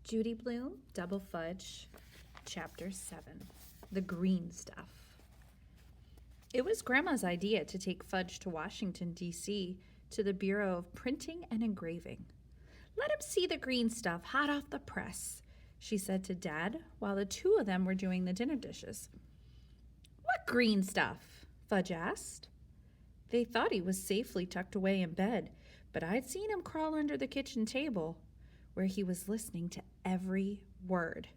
Judy Blume, Double Fudge, Chapter 7, The Green Stuff. It was Grandma's idea to take Fudge to Washington, D.C., to the Bureau of Printing and Engraving. "Let him see the green stuff hot off the press," she said to Dad while the two of them were doing the dinner dishes. "What green stuff?" Fudge asked. They thought he was safely tucked away in bed, but I'd seen him crawl under the kitchen table, where he was listening to every word.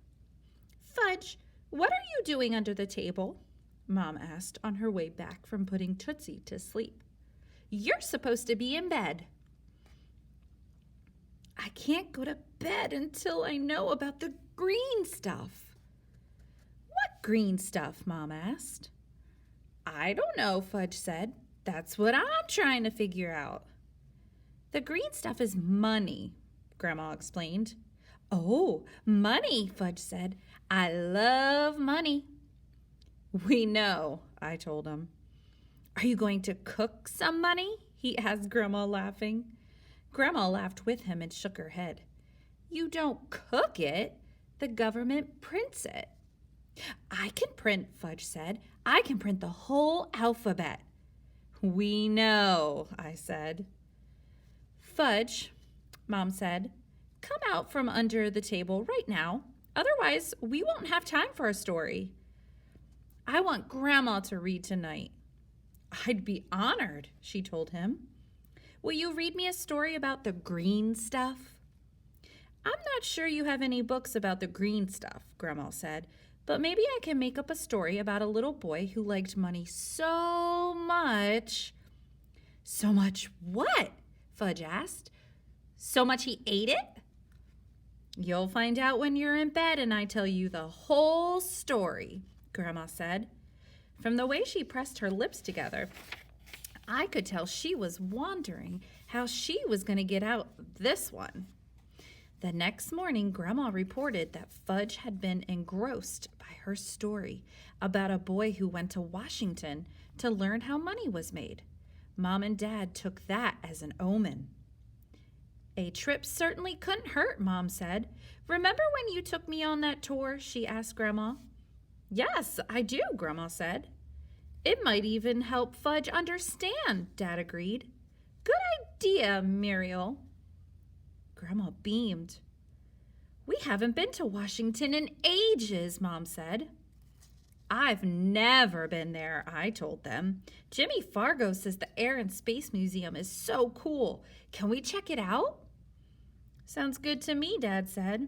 "Fudge, what are you doing under the table?" Mom asked on her way back from putting Tootsie to sleep. "You're supposed to be in bed." "I can't go to bed until I know about the green stuff." "What green stuff?" Mom asked. "I don't know," Fudge said. "That's what I'm trying to figure out." "The green stuff is money," Grandma explained. "Oh, money," Fudge said. "I love money." "We know," I told him. "Are you going to cook some money?" he asked Grandma, laughing. Grandma laughed with him and shook her head. "You don't cook it. The government prints it." "I can print," Fudge said. "I can print the whole alphabet." "We know," I said. "Fudge," Mom said, "come out from under the table right now. Otherwise, we won't have time for a story." "I want Grandma to read tonight." "I'd be honored," she told him. "Will you read me a story about the green stuff?" "I'm not sure you have any books about the green stuff," Grandma said, "but maybe I can make up a story about a little boy who liked money so much." "So much what?" Fudge asked. "So much he ate it?" "You'll find out when you're in bed and I tell you the whole story," Grandma said. From the way she pressed her lips together, I could tell she was wondering how she was going to get out this one. The next morning, Grandma reported that Fudge had been engrossed by her story about a boy who went to Washington to learn how money was made. Mom and Dad took that as an omen. "A trip certainly couldn't hurt," Mom said. "Remember when you took me on that tour?" she asked Grandma. "Yes, I do," Grandma said. "It might even help Fudge understand," Dad agreed. "Good idea, Muriel." Grandma beamed. "We haven't been to Washington in ages," Mom said. "I've never been there," I told them. "Jimmy Fargo says the Air and Space Museum is so cool. Can we check it out?" "Sounds good to me," Dad said.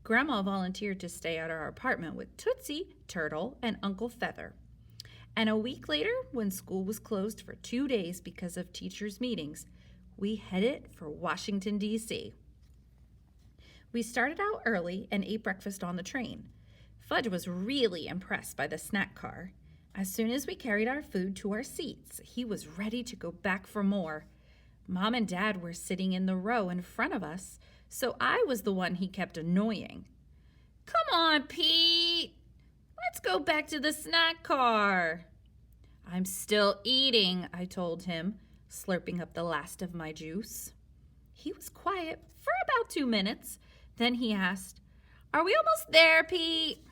Grandma volunteered to stay at our apartment with Tootsie, Turtle, and Uncle Feather. And a week later, when school was closed for 2 days because of teachers' meetings, we headed for Washington, D.C. We started out early and ate breakfast on the train. Fudge was really impressed by the snack car. As soon as we carried our food to our seats, he was ready to go back for more. Mom and Dad were sitting in the row in front of us, so I was the one he kept annoying. "Come on, Pete! Let's go back to the snack car." "I'm still eating," I told him, slurping up the last of my juice. He was quiet for about 2 minutes. Then he asked, "Are we almost there, Pete?"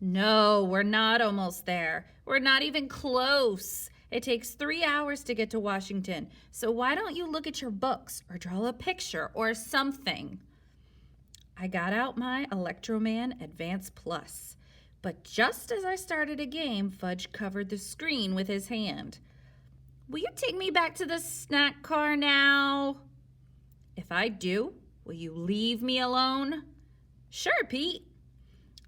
"No, we're not almost there. We're not even close. It takes 3 hours to get to Washington, so why don't you look at your books or draw a picture or something?" I got out my Electroman Advance Plus, but just as I started a game, Fudge covered the screen with his hand. "Will you take me back to the snack car now?" "If I do, will you leave me alone?" "Sure, Pete."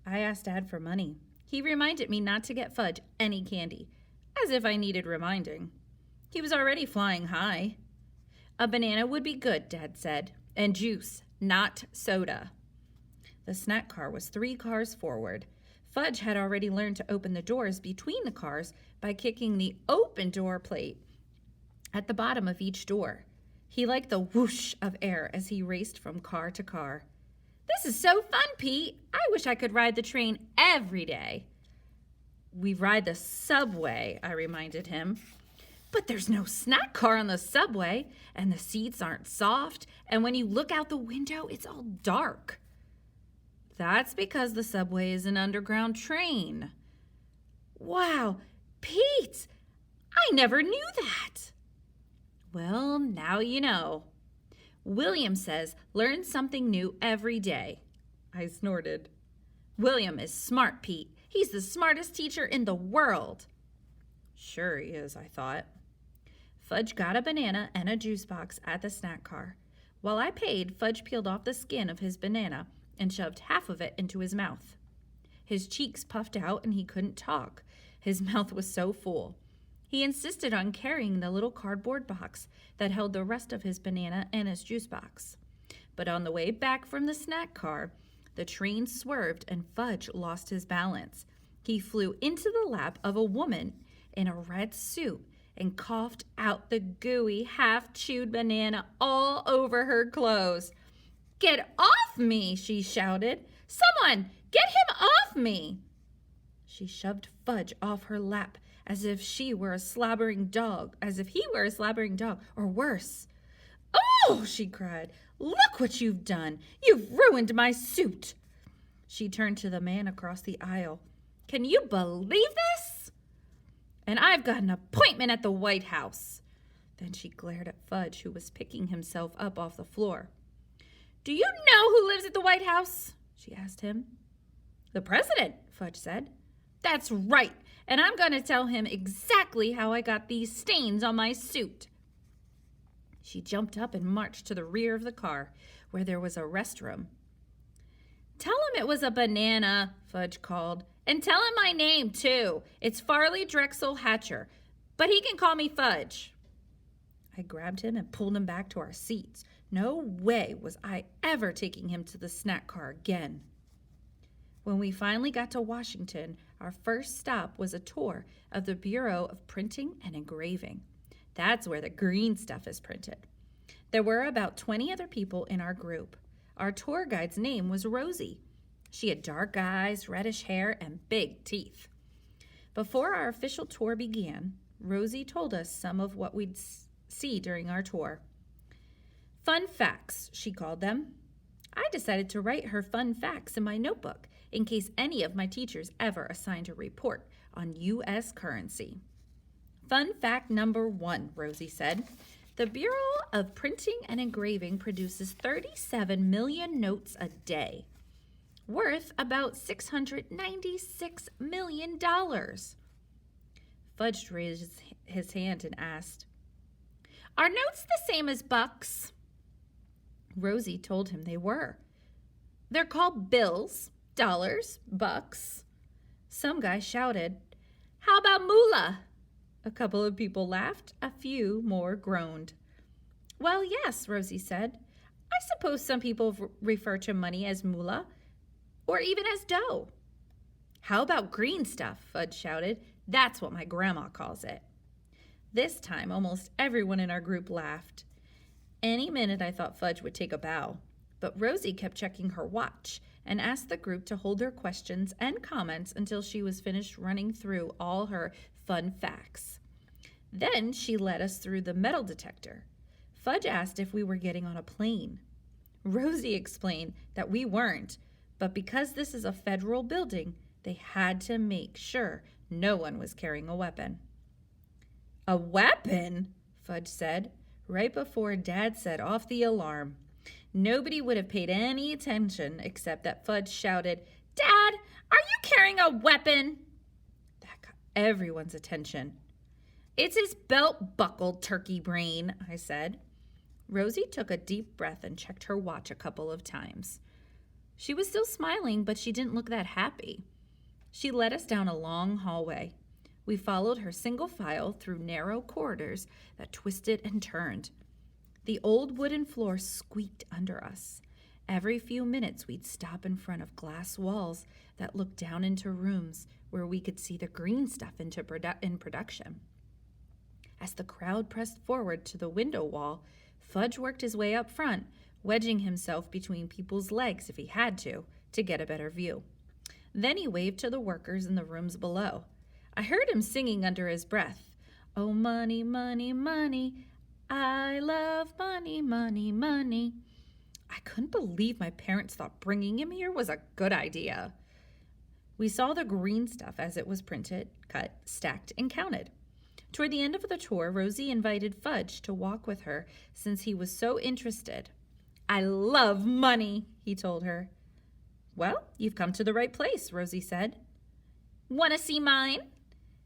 I asked Dad for money. He reminded me not to get Fudge any candy, as if I needed reminding. He was already flying high. "A banana would be good," Dad said, "and juice, not soda." The snack car was 3 cars forward. Fudge had already learned to open the doors between the cars by kicking the open door plate at the bottom of each door. He liked the whoosh of air as he raced from car to car. "This is so fun, Pete. I wish I could ride the train every day." "We ride the subway," I reminded him. "But there's no snack car on the subway, and the seats aren't soft, and when you look out the window, it's all dark." That's because the subway is an underground train. Wow, Pete! I never knew that. Well, now you know. William says learn something new every day. I snorted. William is smart, Pete. He's the smartest teacher in the world. Sure he is, I thought. Fudge got a banana and a juice box at the snack car. While I paid, Fudge peeled off the skin of his banana and shoved half of it into his mouth. His cheeks puffed out and he couldn't talk. His mouth was so full. He insisted on carrying the little cardboard box that held the rest of his banana and his juice box. But on the way back from the snack car, the train swerved and Fudge lost his balance. He flew into the lap of a woman in a red suit and coughed out the gooey, half-chewed banana all over her clothes. "Get off me!" she shouted. "Someone, get him off me!" She shoved Fudge off her lap as if he were a slobbering dog, or worse. "Oh!" she cried. "Look what you've done! You've ruined my suit!" She turned to the man across the aisle. "Can you believe this? And I've got an appointment at the White House." Then she glared at Fudge, who was picking himself up off the floor. "Do you know who lives at the White House?" she asked him. "The president," Fudge said. "That's right, and I'm going to tell him exactly how I got these stains on my suit." She jumped up and marched to the rear of the car, where there was a restroom. "Tell him it was a banana," Fudge called. "And tell him my name, too. It's Farley Drexel Hatcher, but he can call me Fudge." I grabbed him and pulled him back to our seats. No way was I ever taking him to the snack car again. When we finally got to Washington, our first stop was a tour of the Bureau of Printing and Engraving. That's where the green stuff is printed. There were about 20 other people in our group. Our tour guide's name was Rosie. She had dark eyes, reddish hair, and big teeth. Before our official tour began, Rosie told us some of what we'd see during our tour. Fun facts, she called them. I decided to write her fun facts in my notebook in case any of my teachers ever assigned a report on U.S. currency. Fun fact number 1, Rosie said. The Bureau of Printing and Engraving produces 37 million notes a day, worth about $696 million. Fudge raised his hand and asked, "Are notes the same as bucks?" Rosie told him they were. "They're called bills, dollars, bucks." Some guy shouted, "How about moolah?" A couple of people laughed, a few more groaned. "Well, yes," Rosie said. "I suppose some people refer to money as moolah, or even as dough." "How about green stuff?" Fudge shouted. "That's what my grandma calls it." This time, almost everyone in our group laughed. Any minute I thought Fudge would take a bow, but Rosie kept checking her watch and asked the group to hold their questions and comments until she was finished running through all her fun facts. Then she led us through the metal detector. Fudge asked if we were getting on a plane. Rosie explained that we weren't, but because this is a federal building, they had to make sure no one was carrying a weapon. "A weapon?" Fudge said, right before Dad set off the alarm. Nobody would have paid any attention except that Fudge shouted, "Dad, are you carrying a weapon?" That got everyone's attention. "It's his belt buckle, turkey brain," I said. Rosie took a deep breath and checked her watch a couple of times. She was still smiling, but she didn't look that happy. She led us down a long hallway. We followed her single file through narrow corridors that twisted and turned. The old wooden floor squeaked under us. Every few minutes, we'd stop in front of glass walls that looked down into rooms where we could see the green stuff in production. As the crowd pressed forward to the window wall, Fudge worked his way up front, wedging himself between people's legs if he had to get a better view. Then he waved to the workers in the rooms below. I heard him singing under his breath, "Oh, money, money, money, I love money, money, money." I couldn't believe my parents thought bringing him here was a good idea. We saw the green stuff as it was printed, cut, stacked, and counted. Toward the end of the tour, Rosie invited Fudge to walk with her since he was so interested. I love money, he told her. Well, you've come to the right place, Rosie said. Want to see mine?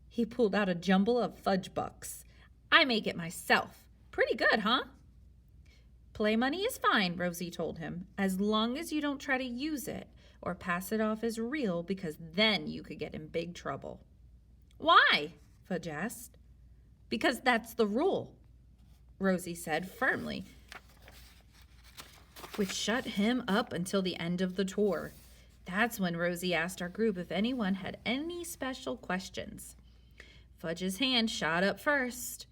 He pulled out a jumble of fudge bucks. I make it myself. Pretty good, huh? Play money is fine, Rosie told him, as long as you don't try to use it or pass it off as real, because then you could get in big trouble. Why? Fudge asked. Because that's the rule, Rosie said firmly, which shut him up until the end of the tour. That's when Rosie asked our group if anyone had any special questions. Fudge's hand shot up first.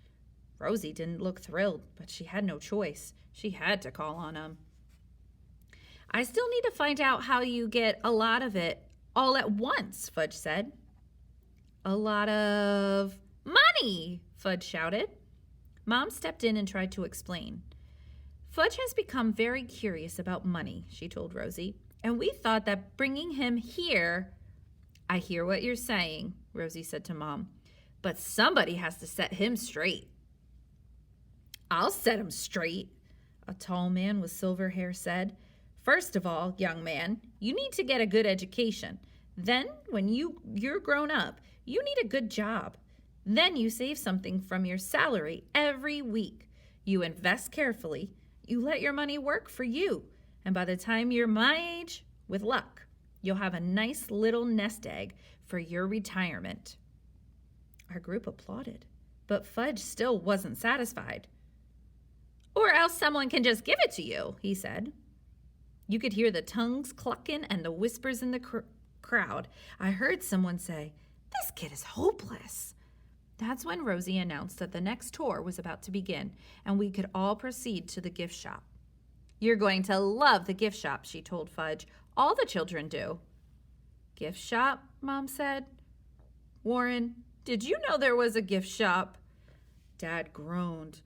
Rosie didn't look thrilled, but she had no choice. She had to call on him. I still need to find out how you get a lot of it all at once, Fudge said. A lot of money, Fudge shouted. Mom stepped in and tried to explain. Fudge has become very curious about money, she told Rosie, and we thought that bringing him here... I hear what you're saying, Rosie said to Mom, but somebody has to set him straight. I'll set him straight, a tall man with silver hair said. First of all, young man, you need to get a good education. Then, when you're grown up, you need a good job. Then you save something from your salary every week. You invest carefully. You let your money work for you. And by the time you're my age, with luck, you'll have a nice little nest egg for your retirement. Our group applauded, but Fudge still wasn't satisfied. Or else someone can just give it to you, he said. You could hear the tongues clucking and the whispers in the crowd. I heard someone say, "This kid is hopeless." That's when Rosie announced that the next tour was about to begin and we could all proceed to the gift shop. You're going to love the gift shop, she told Fudge. All the children do. Gift shop, Mom said. Warren, did you know there was a gift shop? Dad groaned.